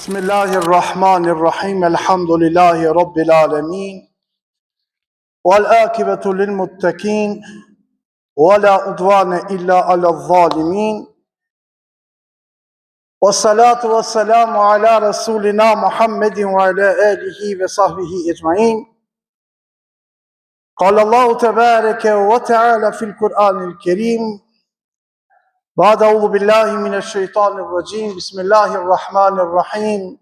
بسم الله الرحمن الرحيم الحمد لله رب العالمين والآكبة للمتقين ولا عدوان إلا على الظالمين والصلاة والسلام على رسولنا محمد وعلى آله وصحبه أجمعين. قال الله تبارك وتعالى في القرآن الكريم بعد أعوذ بالله من الشيطان الرجيم بسم الله الرحمن الرحيم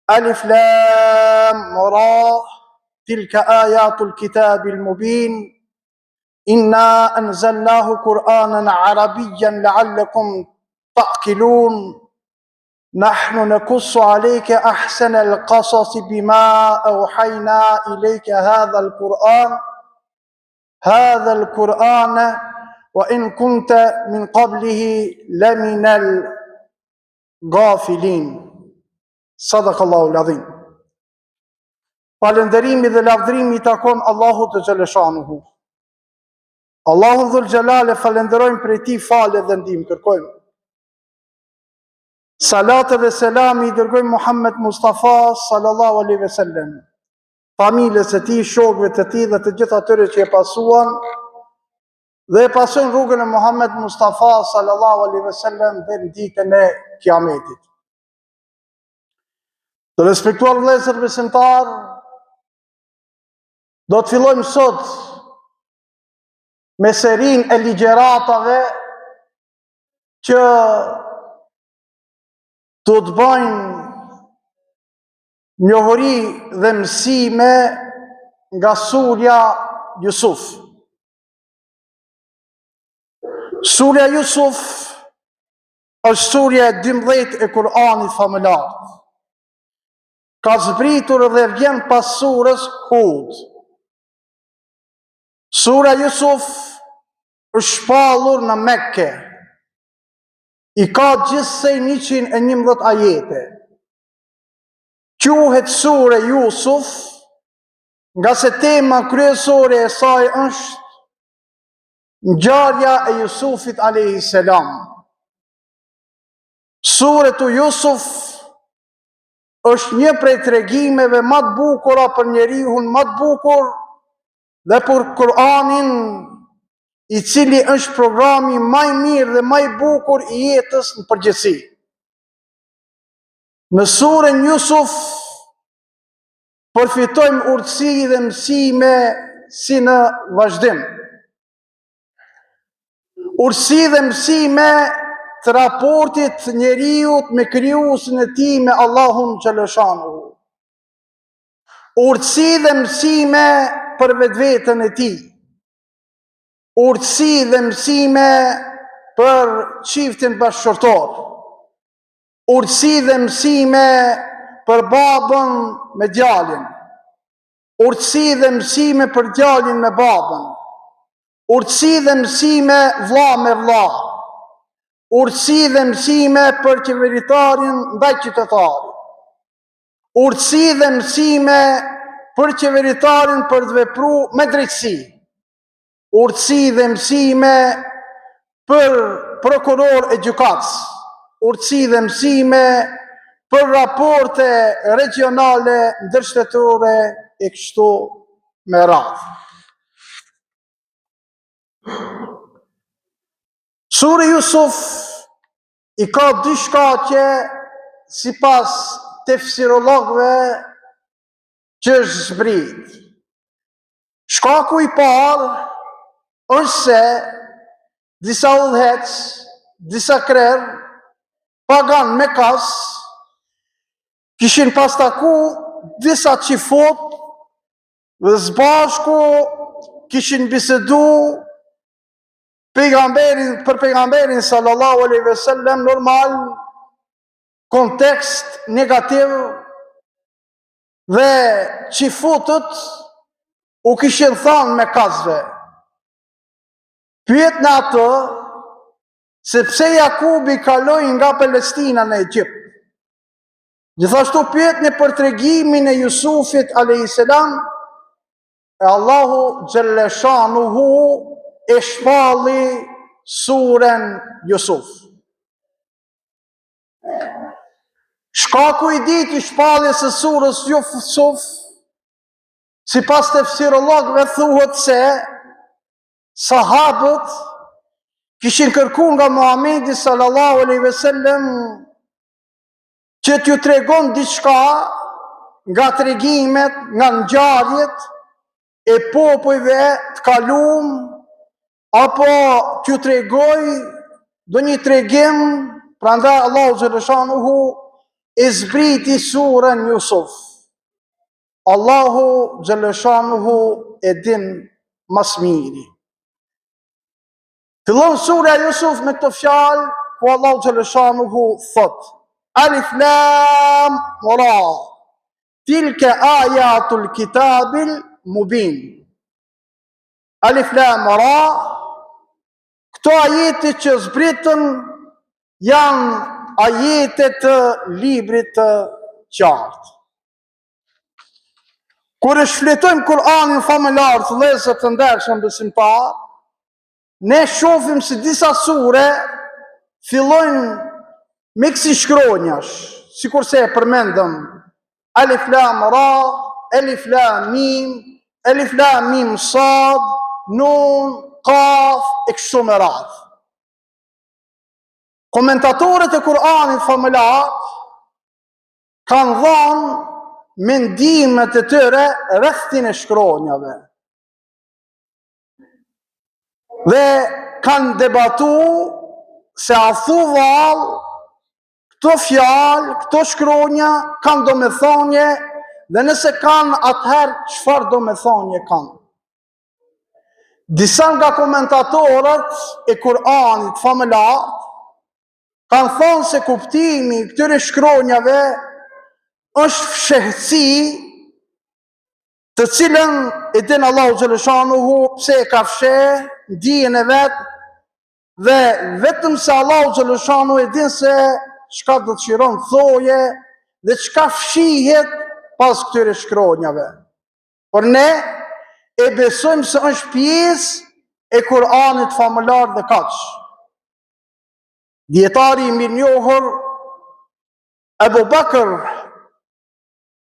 ألف لام را تلك آيات الكتاب المبين إنا أنزلناه قرآنا عربيا لعلكم تعقلون نحن نقص عليك أحسن القصص بما أوحينا إليك هذا القرآن وإن كنت من قبله لمن الغافلين. صدق الله العظيم. Falënderimi dhe lavdërimi I takon Allahut të xhaleshanuhu. Allahun dhul xhelale falenderojmë për ti falë dhe ndihmë kërkojmë. Salat dhe selam I dërgojmë Muhammed Mustafa sallallahu alaihi wasallam, familjes së tij, shokëve të tij dhe të gjithë atyre që e pasuan dhe e pasojnë rrugën e Muhammed Mustafa sallallahu alaihi wasallam deri në ditën e Kiametit. Të respektuar vëllezër besimtar, do të fillojmë sot me serin e ligjeratave që do të bëjnë njohuri dhe mësime nga surja Jusuf. Surja Jusuf është surja e 12 e Kur'anit famëlar. Ka zbritur dhe vjen pas surës Hud. Sura Jusuf është shpallur në Mekke. I ka gjithsej 111 ajete. Quhet sura Jusuf nga se tema kryesore e saj është ngjarja e Jusufit alayhi salam. Suratu Jusuf është një prej tregimeve më të bukura për njerihun më të bukur dhe për Kur'anin, I cili është programi më I mirë dhe më I bukur I jetës në përgjithësi. Në surën Jusuf përfitojmë urtësi dhe mësime si në vazhdim. Urtësi dhe mësime të raportit njeriut me krijuesin e tij, me Allahun xhaleshanuhu. Urtësi dhe mësime për vetveten e tij. Urtësi dhe mësime për çiftin bashkëshortor. Urtësi dhe mësime për babën me djalin. Urtësi dhe mësime për djalin me babën. Urtësi dhe mësime vlla me vlla. Urtësi dhe mësime për qeveritarin ndaj qytetarit. Urtësi dhe mësime për qeveritarin për të vepruar me drejtësi. Urtësi dhe mësime për prokuror e gjykatës. Urtësi dhe mësime për raporte regionale ndërshtetërore e kështu me radhë. Sura Jusuf I ka dy shkaqe sipas tefsirologëve që është zbrit. Shkaku I parë është se disa udhëhec, disa krerë, pagan me kas, kishin pas taku disa qifot dhe zbashku kishin bisedu për pejgamberin sallallahu alaihi wasallam, normal, kontekst negativ, dhe qifutët u kishin thanë me kasve. Pyet në atë se pse Jakubi kaloi nga Palestina në Egjipt. Gjithashtu pyet në për tregimin e Jusufit alayhis salam, e Allahu xhaleshanuhu e shpalli surën Jusuf. Shkaku i ditë i shpalljes së surës Yusuf, sipas tefsirologëve thuhet se sahabët kishin kërkuar nga Muhamedi sallallahu alaihi wasallam që t'ju tregon diçka nga tregimet, nga ngjarjet e popujve të kalum, apo t'ju tregoj do një tregim, prandaj Allahu xhaleshanuhu e zbriti surën Yusuf. Allahu xhaleshanuhu e din mas miri. Fillon sura Yusuf me këto fjalë, ku Allahu xhaleshanuhu thot: Alif Lam Ra, tilka ayatul kitabil mubin. Alif Lam Ra, këto ajete që zbritën janë ajete të librit të qartë. Kur e shfletojmë Kur'anin familjar të vëllezër të ndershëm besimtar, ne shohim se disa sure fillojnë me kësi shkronjash, sikurse e përmendëm Alif Lam Ra, Alif Lam Mim Sad, Nun, Qaf e kështu me radhë. Komentatorët e Kur'anit familjar kanë dhënë mendimet e tyre rrethtin e shkronjave dhe kanë debatu se a thuval këto fjalë, këto shkronja kanë domethënie, dhe nëse kanë, atëherë çfarë domethënie kanë. Disa nga komentatorët e Kur'anit familjar kanë thonë se kuptimi i këtyre shkronjave është fshehësi të cilën e din Allahu xhaleshanuhu pse e ka fsheh, dijen e vet, dhe vetëm se Allahu xhaleshanuhu e din se çka dëshiron thoje dhe çka fshihet pas këtyre shkronjave. Por ne e besojmë se është pjesë e Kur'anit familjar dhe kaq. Dietari i mirënjohur Abu Bakr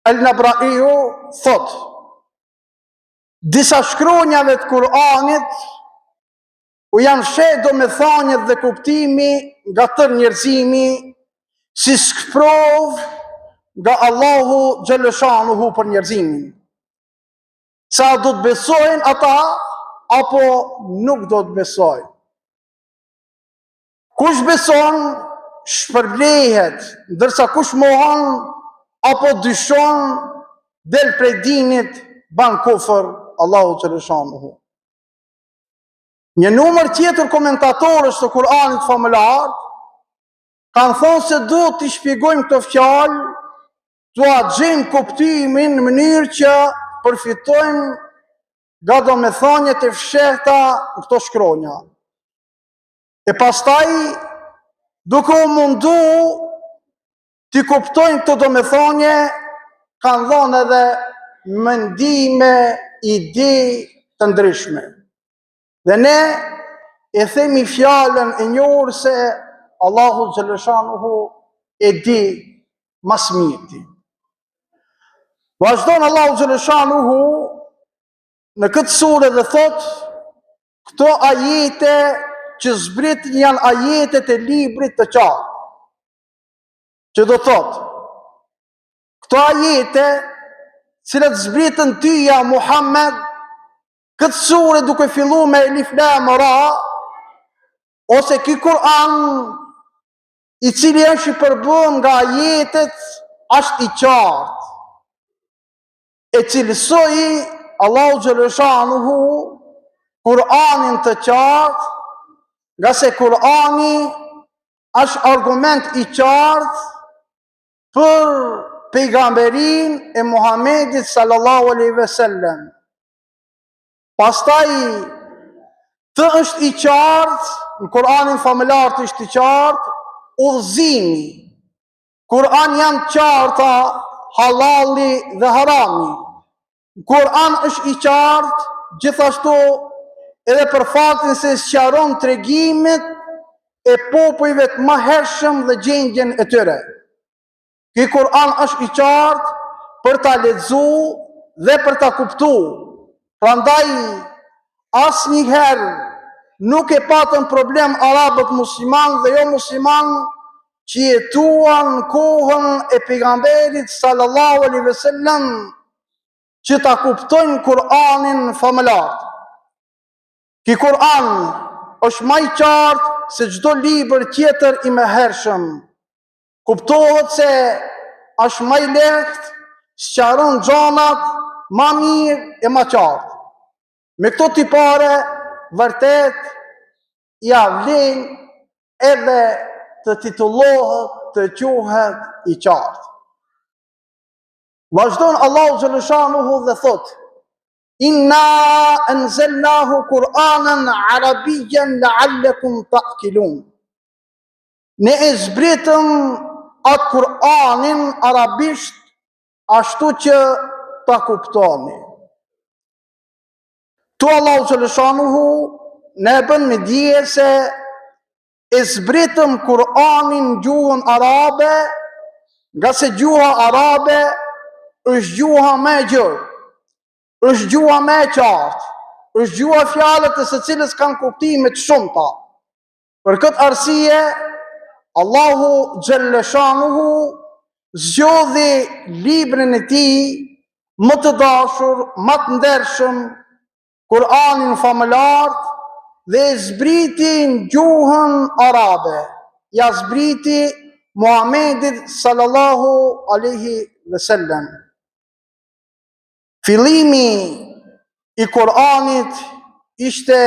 al-Nabraiu thot: disa shkronjave të Kur'anit u janë fshehë domethëniet dhe kuptimi nga tërë njerëzimi si sprov nga Allahu xhaleshanuhu për njerëzimin. Sa do të besojnë ata apo nuk do të besojnë. Kush beson shpërblehet, ndërsa kush mohon apo dyshon del prej dinit ban kufër Allahu xhaleshanuhu. Një numër tjetër komentatorësh të Kur'anit familjar kanë thonë se duhet t'i shpjegojmë këto fjalë, t'ua gjejmë kuptimin në mënyrë që përfitojmë nga domethëniet e fshehta në këto shkronja. E pastaj, duke u mundu t'i kuptojnë këto domethënie, kanë dhënë edhe mendime, ide të ndryshme. Dhe ne e themi fjalën e njohur se Allahu xhaleshanuhu e di mas miri. Vazhdon Allahu xhaleshanuhu në këtë sure dhe thot: këto ajete që zbritën janë ajetet e librit të qartë. Që do thot, këto ajete cilat zbritën ty ja Muhammed, këtë sure duke fillu me Alif Lam Ra, ose ky Kur'an i cili është i përbën nga ajetet, është i qartë, e cilësoi Allahu xhaleshanuhu Kur'anin të qartë, nga se Kur'ani është argument i qartë për pejgamberin e Muhamedit sallallahu alaihi wasallam. Pastaj të është i qartë, në Kur'anin familjar të është i qartë, udhëzimi. Kur'an janë qarta halali dhe harami. Kur'an është i qartë, gjithashtu edhe për faktin se sqaron tregimet e popujve të mëhershëm dhe gjendjen e tyre. Ky Kur'an është i qartë për ta lexuar dhe për ta kuptuar. Prandaj asnjëherë nuk e patën problem arabët musliman dhe jo musliman që jetuan në kohën e pejgamberit sallallahu alaihi wasallam që ta kuptojnë Kur'anin famëlar. Ky Kur'an është më i qartë se çdo libër tjetër i mëhershëm. Kuptohet se është më i lehtë, sqaron gjanat më mirë e më qartë. Me këto tipare vërtet ja vlen edhe të titullohet, të quhet i qartë. Vazhdon Allahu xhaleshanuhu dhe thot: Inna anzalnahu Qur'anan arabiyyan la'allakum ta'qilun. Ne e zbritëm atë Kur'anin arabisht ashtu që ta kuptoni. Tu Allahu xhaleshanuhu ne bën me dije se e zbritëm Kur'anin gjuhën arabe, nga se gjuha arabe është gjuha më e gjerë, është gjuha më e qartë, është gjuha fjalët e së cilës kanë kuptime të shumta. Për këtë arsye, Allahu xhaleshanuhu zgjodhi librin e tij më të dashur, më të ndershëm, Kur'anin famëlar, dhe zbriti në gjuhën arabe. Ja zbriti Muhamedit sallallahu alaihi wasallam. Fillimi i Kur'anit ishte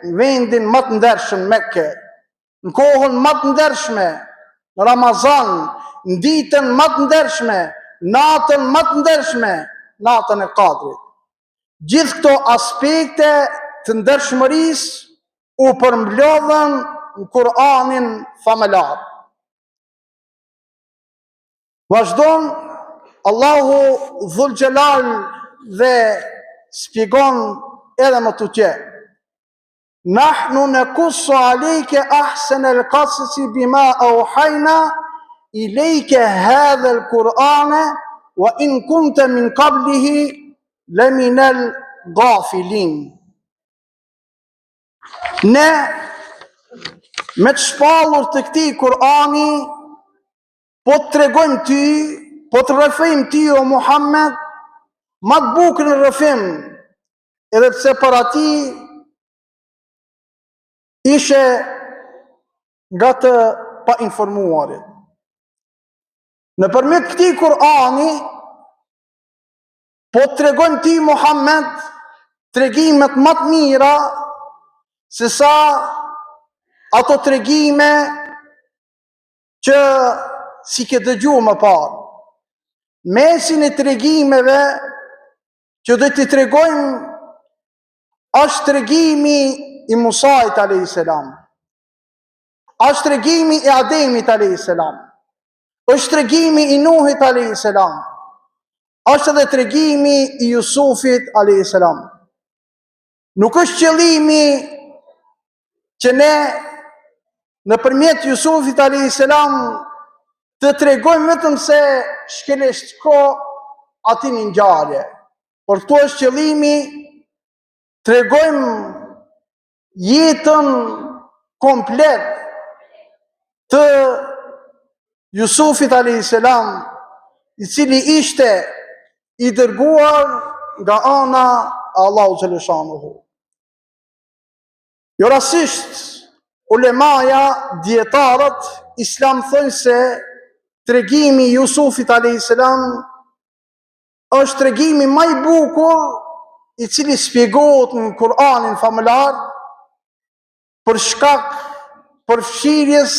në vendin më të ndershëm Mekke, në kohën më të ndershme, në Ramazan, në ditën më të ndershme, natën më të ndershme, natën e Kadrit. Gjithë këto aspekte të ndershmërisë u përmbledhen në Kur'anin famëlar. Vazhdon Allahu Dhul Jalal dhe shpjegon edhe më tutje: Nahnu nakussu alejke ahsen al-qasasi bima auhajna ilejke hadha al-Qur'ana wa in kunta min qablihi laminal ghafilin. Ne me të shpallur të këtij Kur'ani po të tregojmë ty, po të rrëfejmë ty o Muhammed, ma të bukur në rrëfim, edhe pse për ati ishe nga të pa informuarit. Në përmet këtij Kur'ani po të tregojmë ty Muhammed tregimet më të mira se sa ato tregime që si ke dëgju më parë. Mesin e tregimeve që do t'i tregojmë është tregimi i Musait a.s. është tregimi i Ademit a.s. është tregimi i Nuhit a.s. është edhe tregimi i Jusufit a.s. Nuk është qëllimi që ne në përmjet Jusufit a.s. të tregojmë vetëm se shkeleshko ati një ngjarje. Por këtu është qëllimi, tregojmë jetën komplet të Jusufit a.s. i cili ishte i dërguar nga ana e Allahu xhaleshanuhu. Jo rastisht ulemaja, dietarët islam thonë se tregimi i Jusufit a.s. është tregimi më i bukur i cili shpjegohet në Kur'anin famëlar për shkak përfshirjes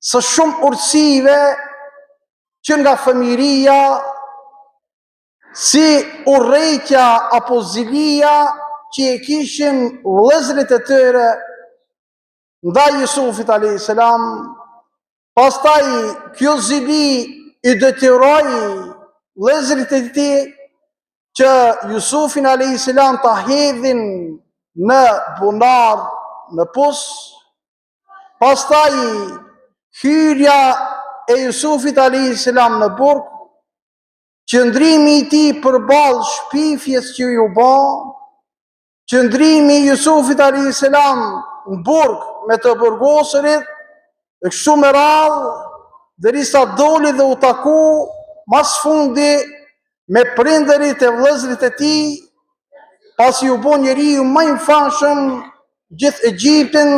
së shumë urtësive që nga fëmijëria, si urrejtja apo zilia që e kishin vëllezërit e tyre ndaj Jusufit a.s. Pastaj kjo zili i detyroi vëllezërit e tij që Jusufin a.s. ta hedhin në bunar, në pus. Pastaj hyrja e Jusufit a.s. në burg, qëndrimi i tij përballë shpifjes që ju bë, qëndrimi i Jusufit a.s. në burg me të burgosërit, e kështu me radhë, derisa doli dhe u taku mas fundi me prindërit e vëllezërit e tij, pasi u bë njeriu më i famshëm gjithë Egjiptin,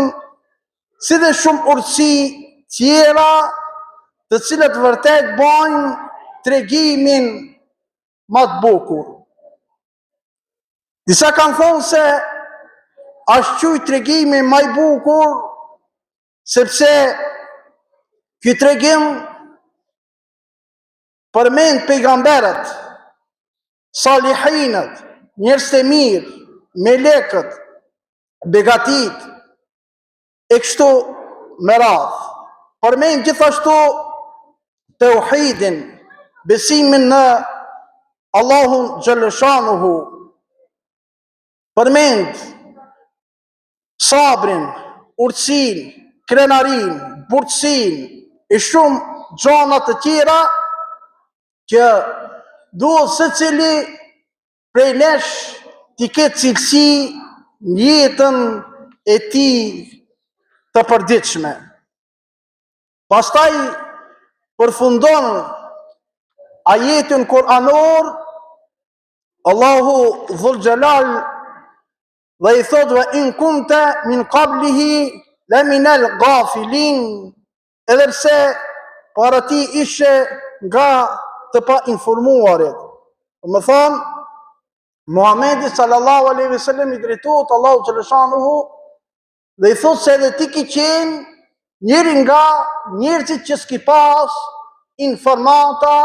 si dhe shumë urtësi tjera, të cilat vërtet bajnë tregimin më të bukur. Disa kanë thonë se është quajtur tregimi më i bukur, sepse ky tregim përmend pejgamberët, salihinët, njerëz të mirë, melekët, begatit, e kështu me radhë. Përmend gjithashtu tauhidin, besimin në Allahun xhaleshanuhu, përmend sabrin, urtësinë, krenarin, burtësinë e shumë gjëra të tjera që duhet secili prej nesh t'i ketë cilësi në jetën e tij të përditshme. Pastaj përfundon ajetin kuranor Allahu Dhul Jalal dhe i thot: "Wa in kunta min qablihi la min al-ghafilin", edhe pse para ti ishe nga të pa informuarit. Më thonë, Muhamedi sallallahu alaihi wasallam i drejtohet Allahu xhaleshanuhu dhe i thot se edhe ti ki qenë njëri nga njerëzit që s'ki pas informata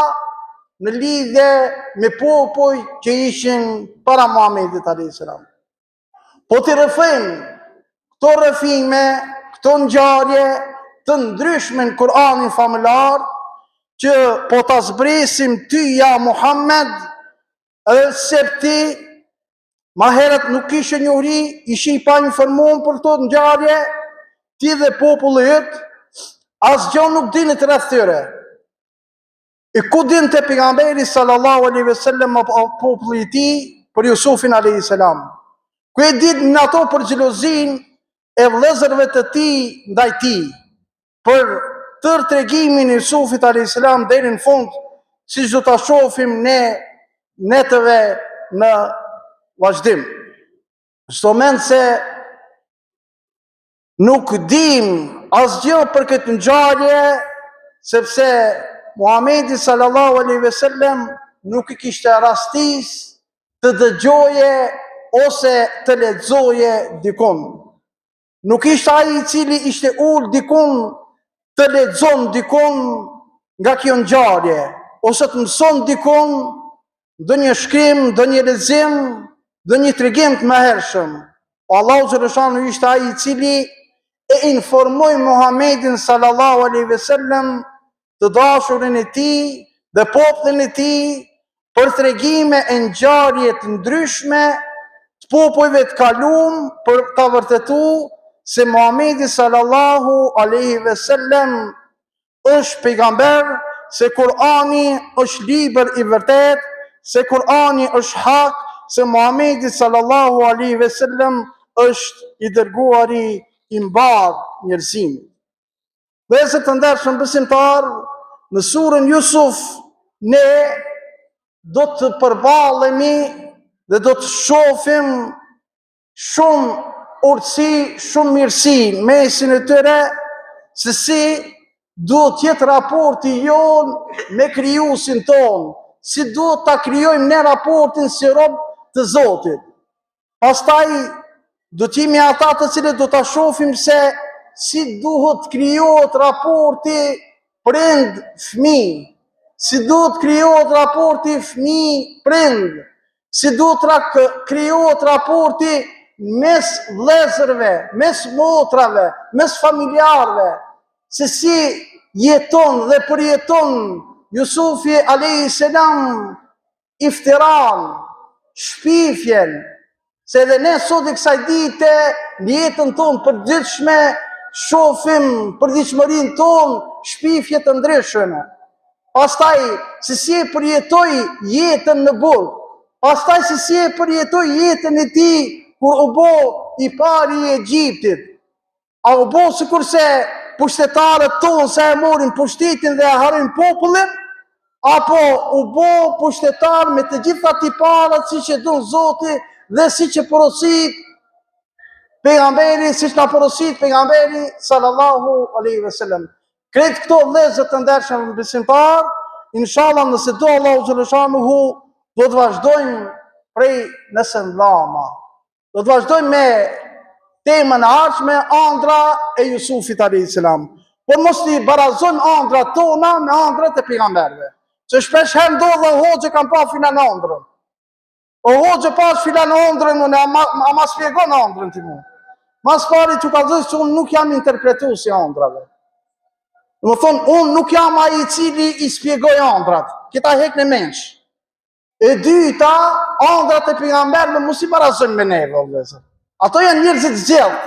në lidhje me popuj që ishin para Muhamedit alayhis salam. Po të rrëfojmë këto rrëfime, këto ngjarje të ndryshme në Kur'anin famëlar, që po ta zbresim ty ja Muhammed, edhe se ti ma herët nuk ishe njohuri, ishi pa informuar për këto ngjarje, ti dhe populli yt, asgjë nuk dinit rreth tyre. E ku dinte pejgamberi sallallahu alaihi wasallam populli i tij për Jusufin alayhis salam? Ku e ditë në ato për xhelozin e vëllezërve të tij ndaj tij, për tërë tregimin e Jusufit alayhis salam deri në fund, siç do ta shohim ne netëve në vazhdim. Çdo mend se nuk dim asgjë për këtë ngjarje, sepse Muhamedi sallallahu alaihi wasallam nuk i kishte rastis të dëgjoje ose të lexoje dikun. Nuk ishte ai i cili ishte ul dikun të lexon dikun nga kjo ngjarje, ose të mëson dikun ndonjë shkrim, ndonjë lexim, ndonjë tregim të mëhershëm. Allahu xhaleshanu ishte ai i cili e informoi Muhamedit sallallahu alaihi wasallam, të dashurin e tij dhe popullin e tij, për tregime e ngjarje të ndryshme të popujve të kaluam, për ta vërtetuar se Muhamedi sallallahu alaihi wasallam është pejgamber, se Kurani është libër i vërtet, se Kurani është hak, se Muhamedi sallallahu alaihi wasallam është i dërguari i mbar njerëzimit. Dhe se të ndershëm besimtar, në surën Jusuf ne do të përballemi dhe do të shohim shumë urtësi, shumë mirësi në mesin e tyre, se si duhet të jetë raporti jon me krijuesin ton, si duhet ta krijojmë ne raportin si rob të Zotit. Pastaj do të jemi ata të cilët do ta shohim se si duhet krijohet raporti prind-fëmijë, si duhet krijohet raporti fëmijë-prind, si duhet krijohet raporti mes vëllezërve, mes motrave, mes familjarëve, se si jeton dhe përjeton Jusufi alayhis salam iftiran, shpifjen, se edhe ne sot e kësaj dite në jetën tonë përditshme shofim përditshmërinë tonë, shpifje të ndryshme. Pastaj se si e përjetoi jetën në burg. Pastaj se si e përjetoi jetën e tij kur u bë i pari i Egjiptit. A u bë sikurse pushtetarët tonë se e morin pushtetin dhe e harrin popullin, apo u bë pushtetar me të gjitha tiparat siç e don Zoti dhe siç e porosit pejgamberi, siç na porosit pejgamberi sallallahu alaihi wasallam. Kretë këto vëllezër të ndershëm besimtar, inshallah nëse do Allahu xhaleshanuhu, do të vazhdojmë prej nëse ndama. Do të vazhdojmë me temën e ardhshme, ëndra e Jusufit alayhis salam. Por mos i barazojmë ëndrat tona me ëndrat e pejgamberëve. Se shpesh herë ndodhe hoxhë kanë pa filan ëndrën. O hoxhë pas filan ëndrën, unë ama shpjegon ëndrën ti mu. Mas pari që ka dhënë se unë nuk jam interpretues i ëndrave. Më thonë, unë nuk jam ai i cili i shpjegoj ëndrat. Këta hek në mensh. E dyta, ëndrat e pejgamberëve mos i barazojmë me neve, vëllezër. Ato janë njerëzit zgjedh.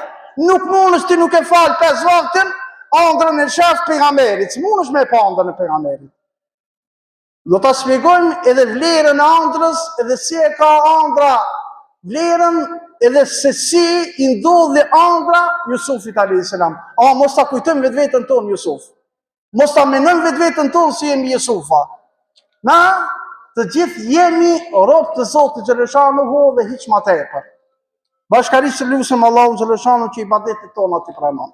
Nuk mundesh ti nuk e fal 5 vaktin, ëndrën e shaf pejgamberit. S'mundesh me pa ëndrën e pejgamberit. Do ta shpjegojmë edhe vlerën e ëndrës, edhe si e ka ëndra vlerën, edhe se si i ndodhi ëndra Jusufit alayhis salam. Mos ta kujtojmë vetveten tonë Jusuf. Mos ta menojmë vetveten tonë si jemi Jusufa. Na të gjithë jemi robë të Zotit xhaleshanuhu dhe hiç më tepër. Bashkarisht lutem Allahun xhaleshanuhu që ibadetet tona t'i pranon.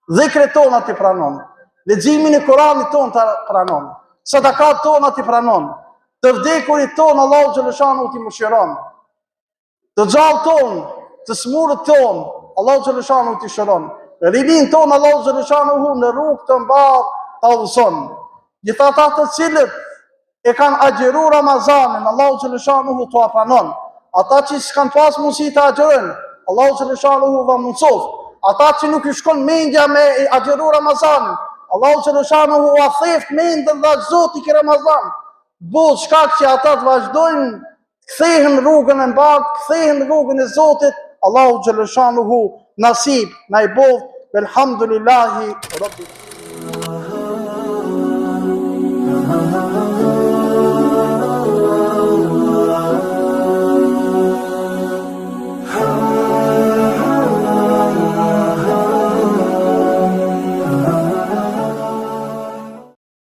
Dhikret tona t'i pranon. Leximin e Kuranit ton t'i pranon. Sadakat tona t'i pranon. Të vdekurit ton Allahu xhaleshanuhu t'i mëshiron. Të gjallë ton, të smurët ton, Allahu xhaleshanuhu t'i shëron. Rinin ton Allahu xhaleshanuhu në rrugë të mbarë ta udhëson. Gjithë ata të cilët e kanë agjeruar Ramazanin, Allahu xhaleshanuhu t'u pranon. Ata që s'kan pas mundësi të agjerojnë, Allahu xhaleshanuhu va mundsof. Ata që nuk i shkon mendja me agjeruar Ramazanin, Allahu xhaleshanuhu va theft mendën dhe Zoti ke Ramazan. Bëj shkak që ata të vazhdojnë, kthehen rrugën e mbartë, kthehen rrugën e Zotit, Allahu xhaleshanuhu nasib na i bëj. Elhamdulillahi rabbil